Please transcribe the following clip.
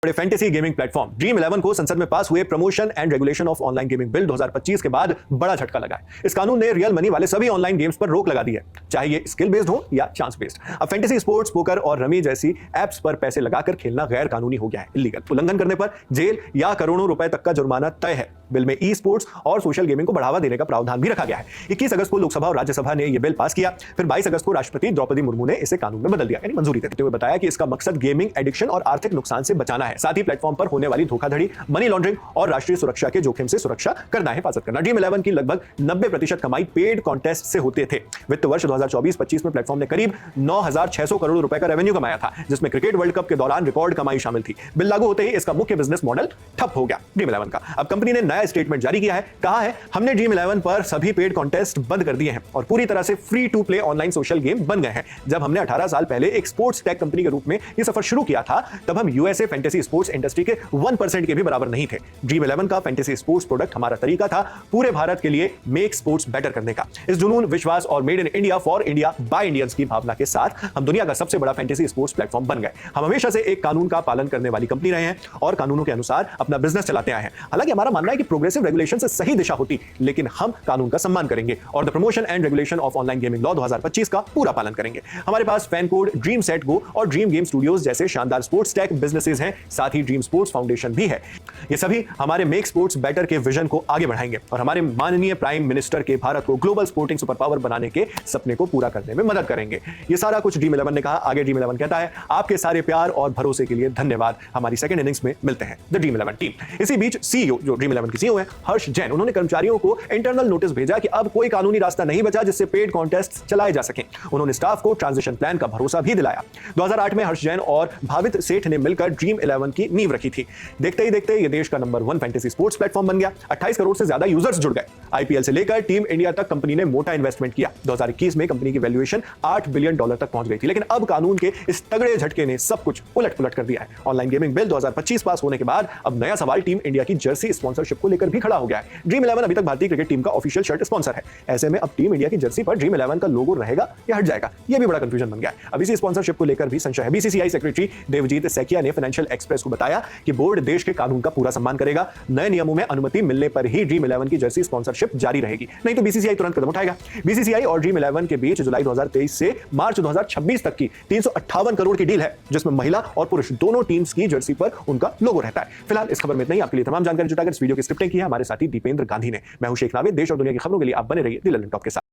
बड़े fantasy gaming platform dream 11 को संसद में पास हुए promotion and regulation of online gaming bill 2025 के बाद बड़ा झटका लगा है। इस कानून ने रियल मनी वाले सभी ऑनलाइन गेम्स पर रोक लगा दी है, चाहे ये स्किल बेस्ड हो या चांस बेस्ड। अब फैंटेसी स्पोर्ट्स, पोकर और रमी जैसी एप्स पर पैसे लगाकर खेलना गैर कानूनी हो गया है, इलीगल। उल्लंघन करने पर जेल या करोड़ों रुपए तक का जुर्माना तय है। बिल में ई स्पोर्ट्स और सोशल गेमिंग को बढ़ावा देने का प्रावधान भी रखा गया है। 21 अगस्त को लोकसभा और राज्यसभा ने यह बिल पास किया, फिर 22 अगस्त को राष्ट्रपति द्रौपदी मुर्मू ने इसे कानून में बदल दिया, यानी मंजूरी देते हुए बताया कि इसका मकसद गेमिंग एडिक्शन और आर्थिक नुकसान से बचाना है, साथ ही प्लेटफॉर्म पर होने वाली धोखाधड़ी, मनी लॉन्ड्रिंग और राष्ट्रीय सुरक्षा के जोखिम से सुरक्षा करना है, हिफाजत करना। ड्रीम 11 की लगभग 90% कमाई पेड कॉन्टेस्ट से होते थे। वित्त वर्ष 2024-25 में प्लेटफॉर्म ने करीब 9,600 करोड़ रुपए का रेवेन्यू कमाया था, जिसमें क्रिकेट वर्ल्ड कप के दौरान रिकॉर्ड कमाई शामिल थी। बिल लागू होते ही इसका मुख्य बिजनेस मॉडल ठप हो गया ड्रीम 11 का। अब कंपनी ने नया स्टेटमेंट जारी किया है, कहा है हमने ड्रीम 11 पर सभी पेड कॉन्टेस्ट बंद कर दिए हैं और पूरी तरह से free to play online social game बन गए हैं। जब हमने 18 साल पहले एक स्पोर्ट्स टेक कंपनी के रूप में यह सफर शुरू किया था, तब हम यूएसए फैंटेसी स्पोर्ट्स इंडस्ट्री के 1% के भी बराबर नहीं थे। ड्रीम 11 का फैंटेसी स्पोर्ट्स प्रोडक्ट हमारा तरीका था पूरे भारत के लिए मेक स्पोर्ट्स बेटर करने का। इस जुनून, विश्वास और made in India for India by Indians की भावना के साथ हम दुनिया का सबसे बड़ा फैंटेसी स्पोर्ट्स प्लेटफॉर्म बन गए। हम हमेशा से एक कानून का पालन करने वाली कंपनी रहे हैं और कानूनों के अनुसार अपना बिजनेस चलाते आए हैं। हालांकि हमारा मानना है कि प्रोग्रेसिव रेगुलेशन से सही दिशा होती, लेकिन हम कानून का सम्मान करेंगे और the promotion and regulation of online gaming law 2025 का पूरा पालन करेंगे। हमारे पास FanCode, DreamSetGo और ड्रीम गेम स्टूडियोज जैसे शानदार स्पोर्ट्स टेक बिजनेसेस हैं, साथ ही ड्रीम स्पोर्ट्स फाउंडेशन भी है। ये सभी हमारे मेक स्पोर्ट्स बेटर के विजन को आगे बढ़ाएंगे और हमारे माननीय प्राइम मिनिस्टर के भारत को ग्लोबल स्पोर्टिंग सुपर पावर बनाने के सपने को पूरा करने में मदद करेंगे। ये सारा कुछ ड्रीम 11 ने कहा। आगे ड्रीम 11 कहता है, आपके सारे प्यार और भरोसे के लिए धन्यवाद। हमारी सेकंड इनिंग्स में मिलते हैं द ड्रीम 11 टीम। इसी बीच सीईओ, जो ड्रीम 11 के सीईओ हैं, हर्ष जैन, उन्होंने कर्मचारियों को इंटरनल नोटिस भेजा कि अब कोई कानूनी रास्ता नहीं बचा जिससे पेड कॉन्टेस्ट चलाए जा सकें। उन्होंने स्टाफ को ट्रांजिशन प्लान का भरोसा भी दिलाया। 2008 में हर्ष जैन और भावित सेठ ने मिलकर ड्रीम 11 की नींव रखी थी। देखते ही देखते ये देश का नंबर 1 फैंटेसी स्पोर्ट्स प्लेटफॉर्म बन गया। 28 करोड़ से ज्यादा यूजर्स जुड़ गए। आईपीएल से लेकर टीम इंडिया तक कंपनी ने मोटा इन्वेस्टमेंट किया। 2021 में कंपनी की वैल्यूएशन $8 बिलियन तक पहुंच गई थी, लेकिन अब कानून के इस तगड़े झटके ने सब कुछ उलट-पुलट कर दिया है। ऑनलाइन गेमिंग बिल 2025 पास होने के बाद अब नया सवाल टीम इंडिया की जर्सी स्पॉन्सरशिप को लेकर भी खड़ा हो गया है। ड्रीम 11 अभी तक भारतीय क्रिकेट टीम का ऑफिशियल शर्ट स्पॉन्सर है। ऐसे में अब टीम इंडिया की जर्सी पर ड्रीम 11 का लोगो रहेगा या हट जाएगा, यह भी बड़ा कंफ्यूजन बन गया है। अब इसी स्पॉन्सरशिप को लेकर भी संशय है। बीसीसीआई सेक्रेटरी देवजीत सैकिया ने फाइनेंशियल एक्सप्रेस को बताया कि बोर्ड देश के कानून का पूरा सम्मान करेगा। नए नियमों में अनुमति मिलने पर ही ड्रीम 11 की जर्सी स्पॉन्सरशिप जारी रहेगी, नहीं तो बीसीसीआई तुरंत कदम उठाएगा। बीसीसीआई और ड्रीम 11 के बीच जुलाई 2023 से मार्च 2026 तक की 358 करोड़ की डील है, जिसमें महिला और पुरुष दोनों टीम्स की जर्सी पर उनका लोगो रहता है। फिलहाल इस खबर में इतना ही। आपके लिए तमाम जानकारी जुटाकर इस वीडियो की स्क्रिप्टिंग की है हमारे साथी दीपेंद्र गांधी ने। मैं हूं शेख नावेद। देश और दुनिया की खबरों के लिए आप बने रहिए द लंदन टॉप के साथ।